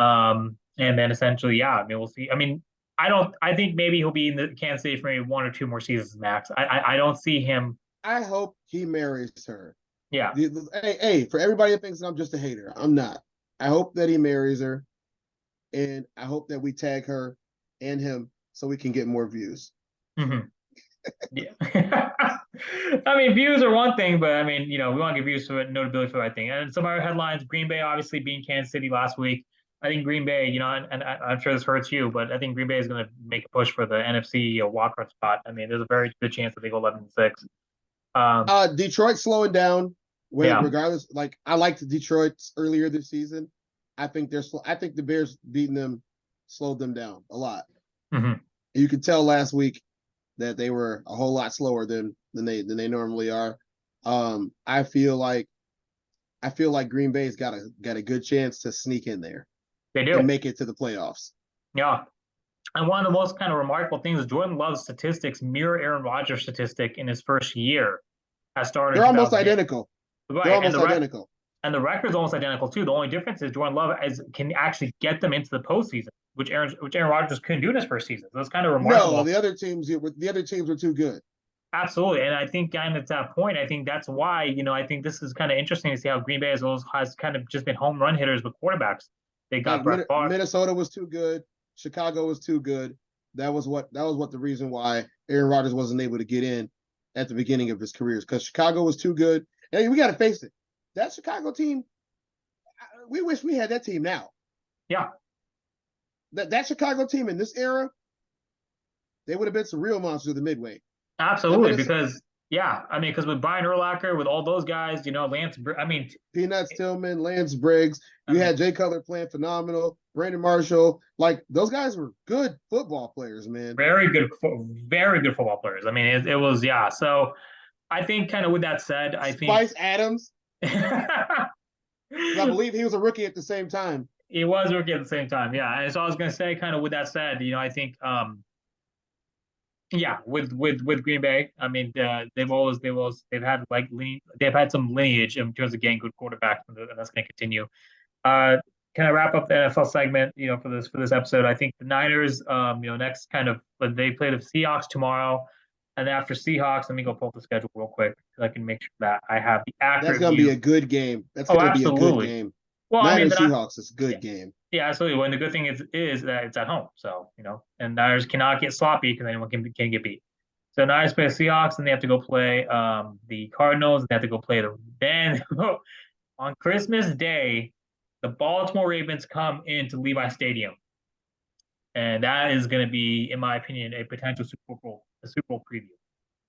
And then essentially, we'll see. I think maybe he'll be in the Kansas City for maybe one or two more seasons max. I don't see him. I hope he marries her. Yeah. Hey, for everybody that thinks I'm just a hater, I'm not. I hope that he marries her, and I hope that we tag her and him so we can get more views. Mm-hmm. Yeah. Views are one thing, but we want to get views for notability for the right thing. And some other headlines: Green Bay obviously being Kansas City last week. I think Green Bay, and I'm sure this hurts you, but I think Green Bay is going to make a push for the NFC wildcard spot. There's a very good chance that they go 11-6. Detroit's slowing down. Regardless, like I liked Detroit earlier this season. I think the Bears beating them slowed them down a lot. Mm-hmm. You could tell last week that they were a whole lot slower than they normally are. I feel like Green Bay's got a good chance to sneak in there. They do. And make it to the playoffs. Yeah. And one of the most kind of remarkable things is Jordan Love's statistics mirror Aaron Rodgers' statistic in his first year. They're almost identical. Right. They're almost identical. And the record's almost identical too. The only difference is Jordan Love can actually get them into the postseason, which Aaron Rodgers couldn't do in his first season. So it's kind of remarkable. No, the other teams were too good. Absolutely. And I think kind of at that point, I think that's why, I think this is kind of interesting to see how Green Bay has kind of just been home run hitters with quarterbacks. They got Brett Favre. Minnesota was too good. Chicago was too good. That was what the reason why Aaron Rodgers wasn't able to get in. at the beginning of his careers because Chicago was too good. And we got to face it. That Chicago team, we wish we had that team now. Yeah. That Chicago team in this era, they would have been some real monsters of the midway. Absolutely, because with Brian Urlacher, with all those guys, Peanuts Tillman, Lance Briggs, you had Jay Cutler playing phenomenal, Brandon Marshall, like those guys were good football players, man. Very good football players. I mean, it was So I think, kind of with that said, Spice Adams. I believe he was a rookie at the same time. He was a rookie at the same time, yeah. And so I was going to say, kind of with that said, I think, with Green Bay, I mean, they've had some lineage in terms of getting good quarterbacks, and that's going to continue. Kind of wrap up the NFL segment, for this episode. I think the Niners, next they play the Seahawks tomorrow. And after Seahawks, let me go pull up the schedule real quick so I can make sure that I have the accurate. That's going to be a good game. That's going to be a good game. Well, Niners Seahawks is a good game. Yeah, absolutely. Well, and the good thing is that it's at home. So, and Niners cannot get sloppy because anyone can get beat. So Niners play the Seahawks, and they have to go play the Cardinals, and they have to go play then on Christmas Day, the Baltimore Ravens come into Levi Stadium. And that is going to be, in my opinion, a potential Super Bowl preview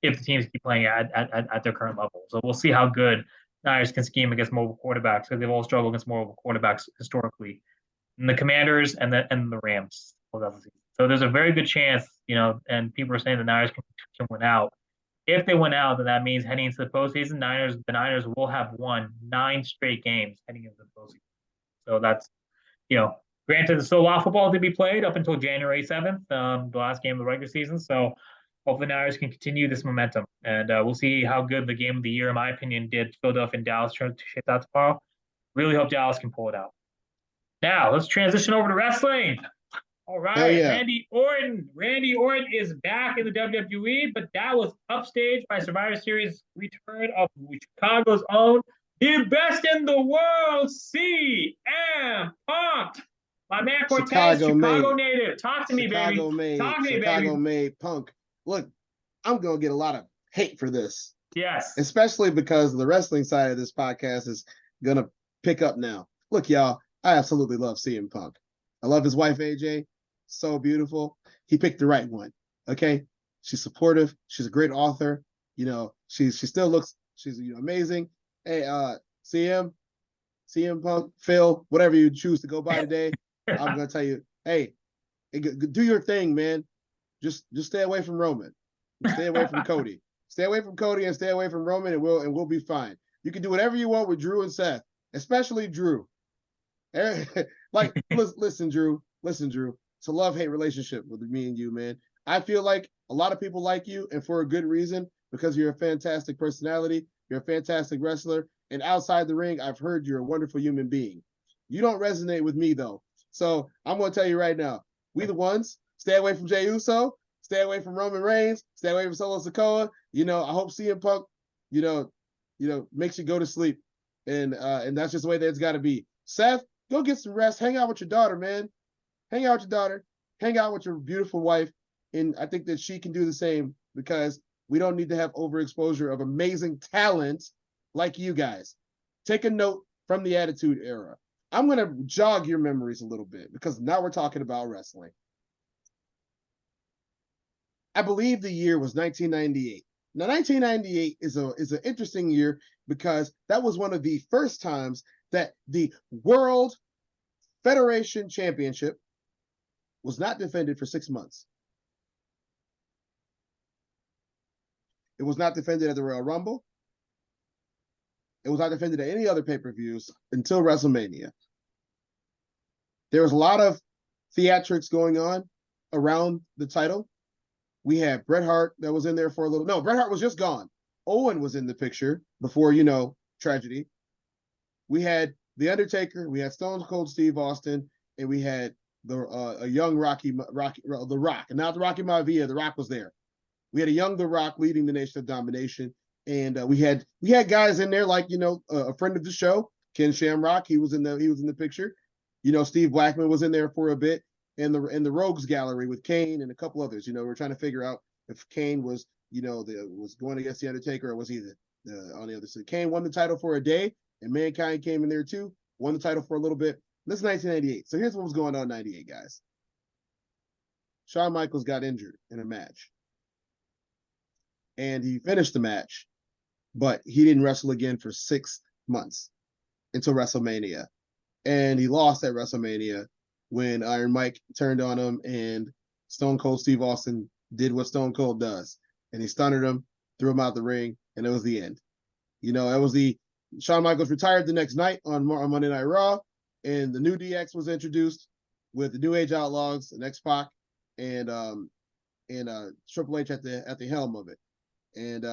if the teams keep playing at their current level. So we'll see how good Niners can scheme against mobile quarterbacks, because they've all struggled against mobile quarterbacks historically. And the Commanders and the Rams. So there's a very good chance, and people are saying the Niners can win out. If they win out, then that means heading into the postseason, the Niners will have won 9 straight games heading into the postseason. So that's, granted, there's still a lot of football to be played up until January 7th, the last game of the regular season. So hopefully the Niners can continue this momentum. And we'll see how good the game of the year, in my opinion, did Philadelphia and Dallas to shape out tomorrow. Really hope Dallas can pull it out. Now, let's transition over to wrestling. All right, yeah. Randy Orton is back in the WWE, but that was upstaged by Survivor Series return of Chicago's own, the best in the world, CM Punk. My man Cortez, Chicago native. Talk to me, baby. Chicago made Punk. Look, I'm going to get a lot of hate for this. Yes. Especially because the wrestling side of this podcast is going to pick up now. Look, y'all, I absolutely love CM Punk. I love his wife, AJ. So beautiful. He picked the right one. Okay. She's supportive. She's a great author. She still looks, she's amazing. Hey, CM Punk, Phil, whatever you choose to go by today, I'm going to tell you, hey, do your thing, man. Just stay away from Roman. Stay away from Cody. Stay away from Cody and stay away from Roman, and we'll be fine. You can do whatever you want with Drew and Seth, especially Drew. Listen, Drew. It's a love-hate relationship with me and you, man. I feel like a lot of people like you, and for a good reason, because you're a fantastic personality, you're a fantastic wrestler, and outside the ring, I've heard you're a wonderful human being. You don't resonate with me, though. So I'm going to tell you right now, we the ones. Stay away from Jey Uso. Stay away from Roman Reigns. Stay away from Solo Sikoa. I hope CM Punk, makes you go to sleep. And that's just the way that it's got to be. Seth, go get some rest. Hang out with your daughter, man. Hang out with your daughter. Hang out with your beautiful wife. And I think that she can do the same, because we don't need to have overexposure of amazing talent like you guys. Take a note from the Attitude Era. I'm going to jog your memories a little bit, because now we're talking about wrestling. I believe the year was 1998. Now, 1998 is an interesting year, because that was one of the first times that the World Federation Championship was not defended for 6 months. It was not defended at the Royal Rumble. It was not defended at any other pay-per-views until WrestleMania. There was a lot of theatrics going on around the title. We had Bret Hart that was in there for a little. No, Bret Hart was just gone. Owen was in the picture before, tragedy. We had The Undertaker. We had Stone Cold Steve Austin, and we had a young The Rock. And not the Rocky Maivia. The Rock was there. We had a young The Rock leading the Nation of Domination, and we had guys in there like a friend of the show, Ken Shamrock. He was in the picture. Steve Blackman was in there for a bit. And the Rogues Gallery with Kane and a couple others. We're trying to figure out if Kane was, was going against the Undertaker, or was he on the other side. Kane won the title for a day, and Mankind came in there too, won the title for a little bit. This is 1998. So here's what was going on in 98, guys. Shawn Michaels got injured in a match. And he finished the match, but he didn't wrestle again for 6 months until WrestleMania. And he lost at WrestleMania when Iron Mike turned on him and Stone Cold Steve Austin did what Stone Cold does. And he stunned him, threw him out the ring, and it was the end. It was Shawn Michaels retired the next night on Monday Night Raw, and the new DX was introduced with the New Age Outlaws and X-Pac and Triple H at the helm of it. And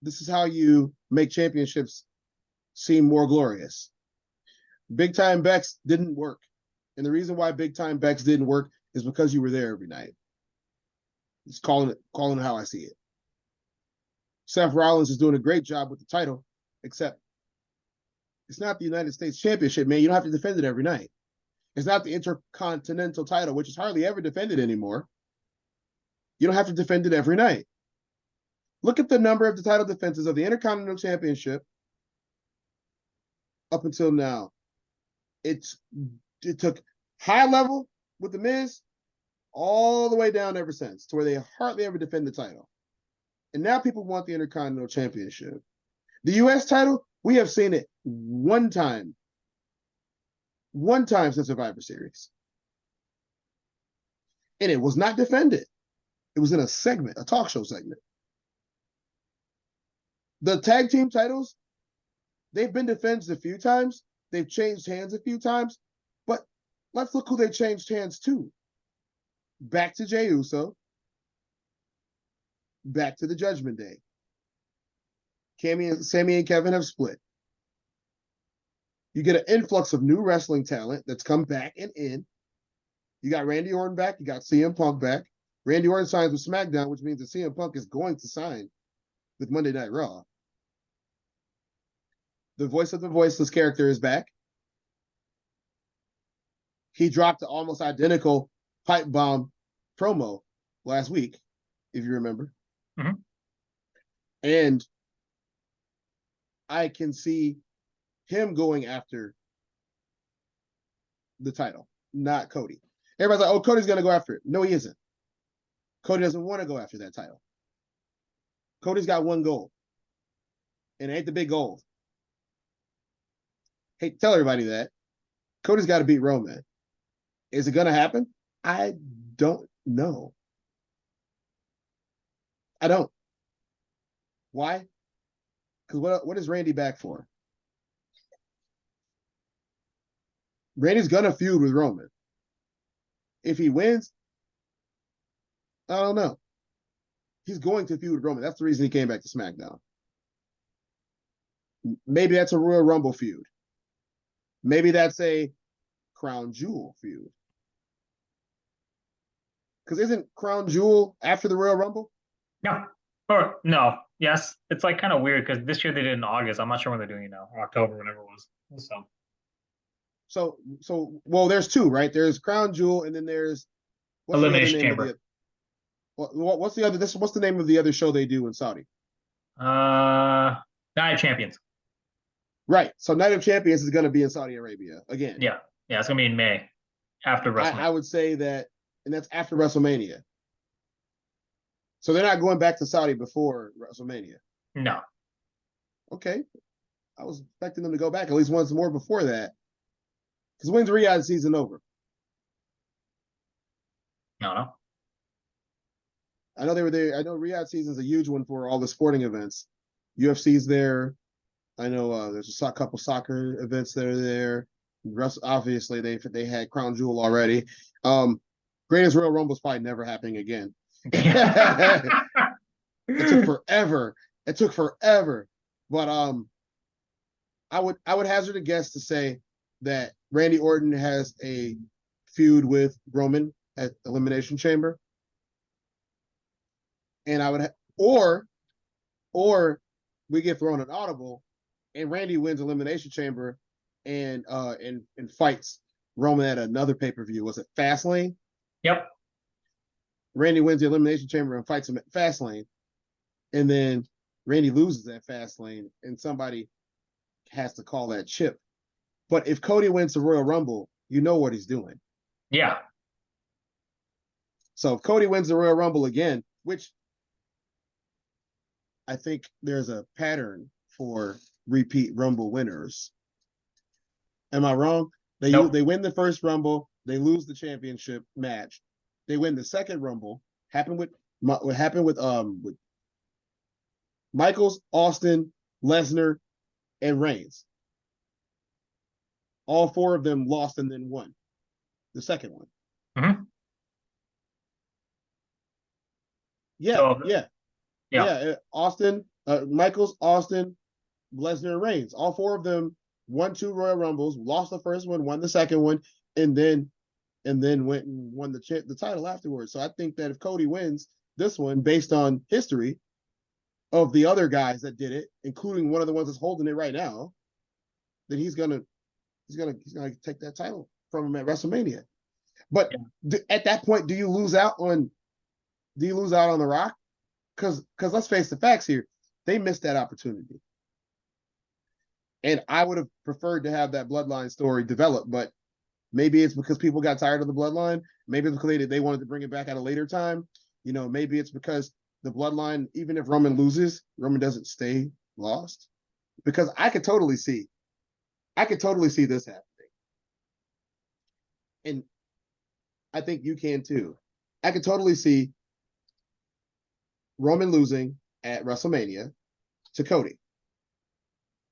this is how you make championships seem more glorious. Big Time Bex didn't work. And the reason why Big Time Bex didn't work is because you were there every night. Just calling it how I see it. Seth Rollins is doing a great job with the title, except it's not the United States Championship, man. You don't have to defend it every night. It's not the Intercontinental title, which is hardly ever defended anymore. You don't have to defend it every night. Look at the number of the title defenses of the Intercontinental Championship up until now. It took high level with The Miz all the way down ever since, to where they hardly ever defend the title. And now people want the Intercontinental Championship. The U.S. title, we have seen it one time since Survivor Series. And it was not defended. It was in a segment, a talk show segment. The tag team titles, they've been defended a few times. They've changed hands a few times. But let's look who they changed hands to. Back to Jey Uso. Back to the Judgment Day. Sammy and Kevin have split. You get an influx of new wrestling talent that's come back and in. You got Randy Orton back. You got CM Punk back. Randy Orton signs with SmackDown, which means that CM Punk is going to sign with Monday Night Raw. The voice of the voiceless character is back. He dropped an almost identical pipe bomb promo last week, if you remember. Mm-hmm. And I can see him going after the title, not Cody. Everybody's like, oh, Cody's going to go after it. No, he isn't. Cody doesn't want to go after that title. Cody's got one goal, and it ain't the big goal. Hate to tell everybody that. Cody's got to beat Roman. Is it going to happen? I don't know. I don't. Why? Because what is Randy back for? Randy's going to feud with Roman. If he wins, I don't know. He's going to feud with Roman. That's the reason he came back to SmackDown. Maybe that's a Royal Rumble feud. Maybe that's a Crown Jewel feud. Because isn't Crown Jewel after the Royal Rumble? No. Or no. Yes. It's like kind of weird because this year they did it in August. I'm not sure when they're doing it now. Or October, whatever it was. So well, there's two, right? There's Crown Jewel, and then there's Elimination Chamber. What's the other? What's the name of the other show they do in Saudi? Night of Champions. Right. So Night of Champions is going to be in Saudi Arabia again. Yeah. It's going to be in May after WrestleMania. I would say that, and that's after WrestleMania. So they're not going back to Saudi before WrestleMania. No. Okay. I was expecting them to go back at least once more before that. Because when's Riyadh season over? No. I know they were there. I know Riyadh season's a huge one for all the sporting events. UFC's there. I know there's a couple soccer events that are there. Obviously, they had Crown Jewel already. Greatest Royal Rumble's probably never happening again. It took forever. But I would hazard a guess to say that Randy Orton has a feud with Roman at Elimination Chamber. And I would or we get thrown an audible and Randy wins Elimination Chamber and fights Roman at another pay-per-view. Was it Fastlane? Yep. Randy wins the Elimination Chamber and fights him at Fastlane, and then Randy loses at Fastlane, and somebody has to call that chip. But if Cody wins the Royal Rumble, you know what he's doing. Yeah. So if Cody wins the Royal Rumble again, which I think there's a pattern for repeat Rumble winners. Am I wrong? Nope. They win the first Rumble, they lose the championship match. They win the second Rumble. What happened with Michaels, Austin, Lesnar, and Reigns. All four of them lost and then won the second one. Mm-hmm. Yeah, So, yeah. Austin, Michaels, Austin, Lesnar, and Reigns. All four of them won 2 Royal Rumbles, lost the first one, won the second one, and then went and won the title afterwards. So I think that if Cody wins this one, based on history of the other guys that did it, including one of the ones that's holding it right now, then he's gonna take that title from him at WrestleMania. But at that point, do you lose out on The Rock? Because let's face the facts here, they missed that opportunity. And I would have preferred to have that bloodline story develop, but maybe it's because people got tired of the bloodline. Maybe it's because they wanted to bring it back at a later time. You know, maybe it's because the bloodline, even if Roman loses, Roman doesn't stay lost. Because I could totally see this happening. And I think you can too. I could totally see Roman losing at WrestleMania to Cody.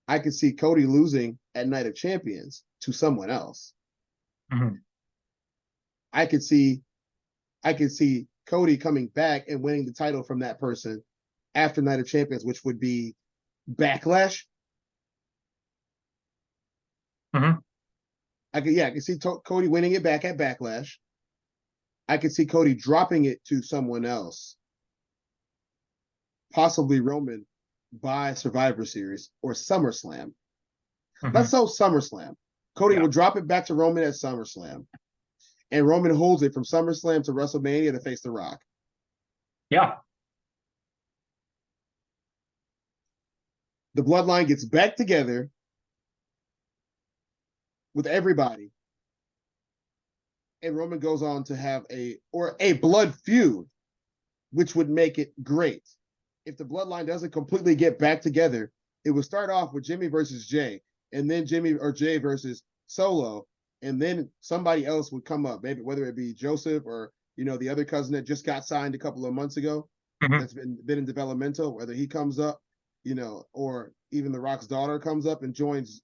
I could see Cody losing at Night of Champions to someone else. Mm-hmm. I could see Cody coming back and winning the title from that person after Night of Champions, which would be Backlash. Mm-hmm. I could see Cody winning it back at Backlash. I could see Cody dropping it to someone else, possibly Roman, by Survivor Series or SummerSlam. Mm-hmm. Let's say SummerSlam. Cody will drop it back to Roman at SummerSlam, and Roman holds it from SummerSlam to WrestleMania to face The Rock. Yeah. The bloodline gets back together with everybody, and Roman goes on to have a blood feud, which would make it great. If the bloodline doesn't completely get back together, it would start off with Jimmy versus Jay, and then Jay versus Solo, and then somebody else would come up, maybe whether it be Joseph or the other cousin that just got signed a couple of months ago, that's been in developmental, whether he comes up, or even The Rock's daughter comes up and joins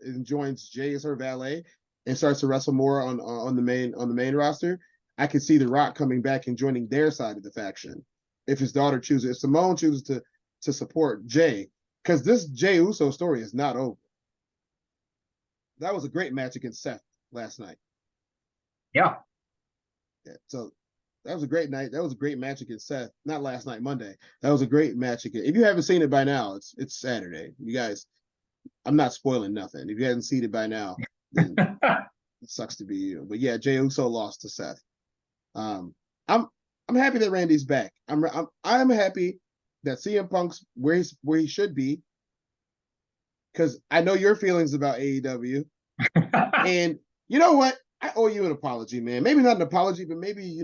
Jay as her valet and starts to wrestle more on the main roster. I could see The Rock coming back and joining their side of the faction if Simone chooses to support Jay, because this Jey Uso story is not over. That was a great match against Seth last night. Yeah. So that was a great night. That was a great match against Seth. Not last night, Monday. That was a great match again. If you haven't seen it by now, it's Saturday. You guys, I'm not spoiling nothing. If you haven't seen it by now, then it sucks to be you. But yeah, Jey Uso lost to Seth. I'm happy that Randy's back. I'm happy that CM Punk's where he should be, because I know your feelings about AEW. And you know what? I owe you an apology, man. Maybe not an apology, but maybe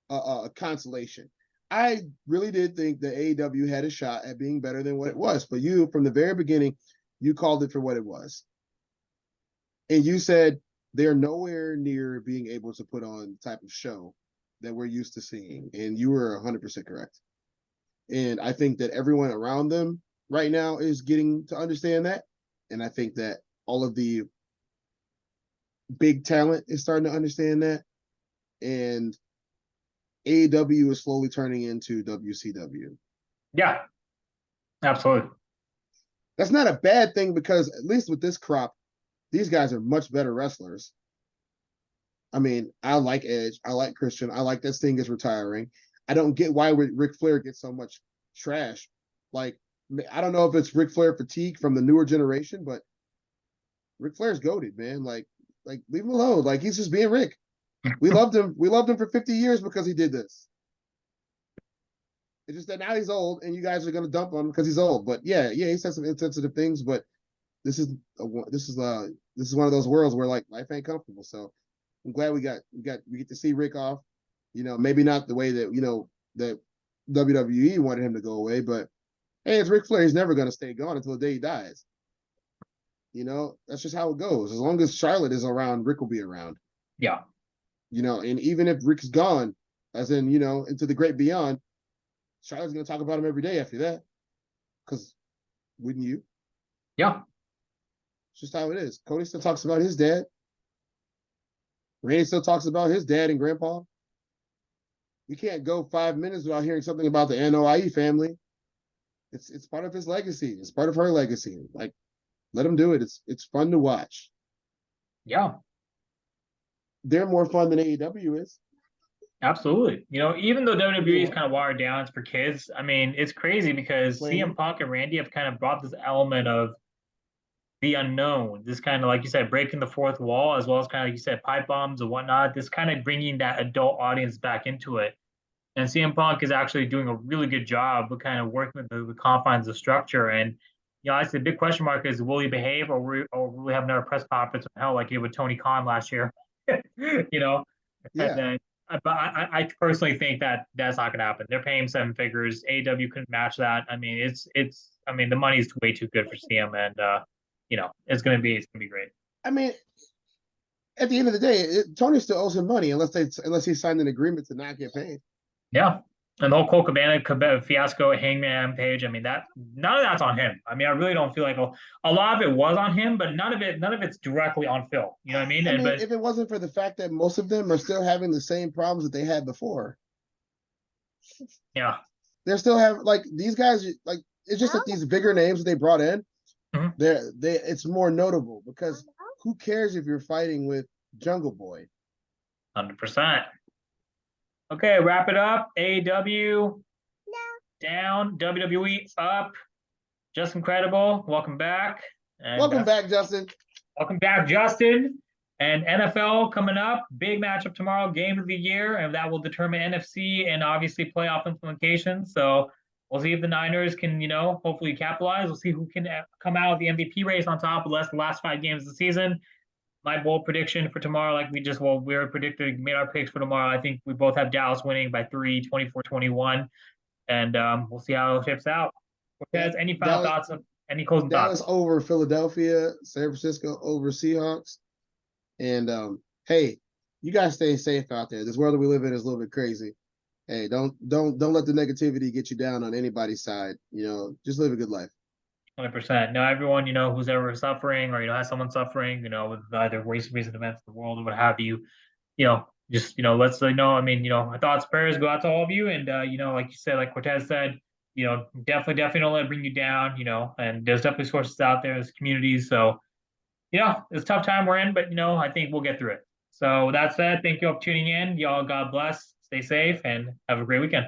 a consolation. I really did think that AEW had a shot at being better than what it was, but you, from the very beginning, you called it for what it was, and you said they're nowhere near being able to put on the type of show that we're used to seeing, and you were 100% correct. And I think that everyone around them right now is getting to understand that, and I think that all of the big talent is starting to understand that, and AEW is slowly turning into WCW. Yeah, absolutely. That's not a bad thing, because at least with this crop, these guys are much better wrestlers. I mean, I like Edge. I like Christian. I like that Sting is retiring. I don't get why Ric Flair gets so much trash. Like, I don't know if it's Ric Flair fatigue from the newer generation, but Ric Flair's goated, man. Like leave him alone. Like, he's just being Rick. We loved him. We loved him for 50 years because he did this. It's just that now he's old, and you guys are gonna dump on him because he's old. But yeah, he said some insensitive things. But this is one of those worlds where like life ain't comfortable. So I'm glad we get to see Rick off. Maybe not the way that that WWE wanted him to go away, but hey, it's Ric Flair. He's never gonna stay gone until the day he dies. That's just how it goes. As long as Charlotte is around, Rick will be around. Yeah. And even if Rick's gone, as in, into the great beyond, Charlotte's going to talk about him every day after that. Because wouldn't you? Yeah. It's just how it is. Cody still talks about his dad. Randy still talks about his dad and grandpa. We can't go 5 minutes without hearing something about the NOIE family. It's part of his legacy. It's part of her legacy. Like, let them do it. It's fun to watch. Yeah. They're more fun than AEW is. Absolutely. Even though WWE is kind of watered down, it's for kids. I mean, it's crazy because CM Punk and Randy have kind of brought this element of the unknown, this kind of, like you said, breaking the fourth wall, as well as kind of, like you said, pipe bombs and whatnot, this kind of bringing that adult audience back into it. And CM Punk is actually doing a really good job of kind of working with the confines of structure. And, I say the big question mark is, will he behave, or will we have another press conference of hell like he did with Tony Khan last year? Yeah. And then, but I personally think that that's not going to happen. They're paying him 7 figures. AEW couldn't match that. I mean, the money's way too good for CM, and it's going to be great. I mean, at the end of the day, Tony still owes him money unless he signed an agreement to not get paid. Yeah. And the whole Cole Cabana fiasco, Hangman Page, I mean, none of that's on him. I mean, I really don't feel like a lot of it was on him, but none of it's directly on Phil. You know what I mean? But if it wasn't for the fact that most of them are still having the same problems that they had before. Yeah. They're still having, like, these guys, like, it's just that these bigger names that they brought in, it's more notable because who cares if you're fighting with Jungle Boy? 100%. Okay, wrap it up. AEW down, WWE up. Just incredible. Welcome back. And, welcome back, Justin. Welcome back, Justin. And NFL coming up. Big matchup tomorrow, game of the year, and that will determine NFC and obviously playoff implications. So we'll see if the Niners can, hopefully capitalize. We'll see who can come out of the MVP race on top of the last 5 games of the season. My bold prediction for tomorrow, like we made our picks for tomorrow. I think we both have Dallas winning by 3, 24-21. And we'll see how it shapes out. Cortez, any final thoughts? Any closing thoughts? Dallas over Philadelphia, San Francisco over Seahawks. And hey, you guys stay safe out there. This world that we live in is a little bit crazy. Hey, don't let the negativity get you down on anybody's side. Just live a good life. 100%. Now, everyone, who's ever suffering or, has someone suffering, with either recent events in the world or what have you, just, let's know. I mean, my thoughts, prayers go out to all of you. And, like you said, like Cortez said, definitely don't let it bring you down, and there's definitely sources out there, there's communities. So, it's a tough time we're in, but, I think we'll get through it. So with that said, thank you all for tuning in. Y'all, God bless, stay safe, and have a great weekend.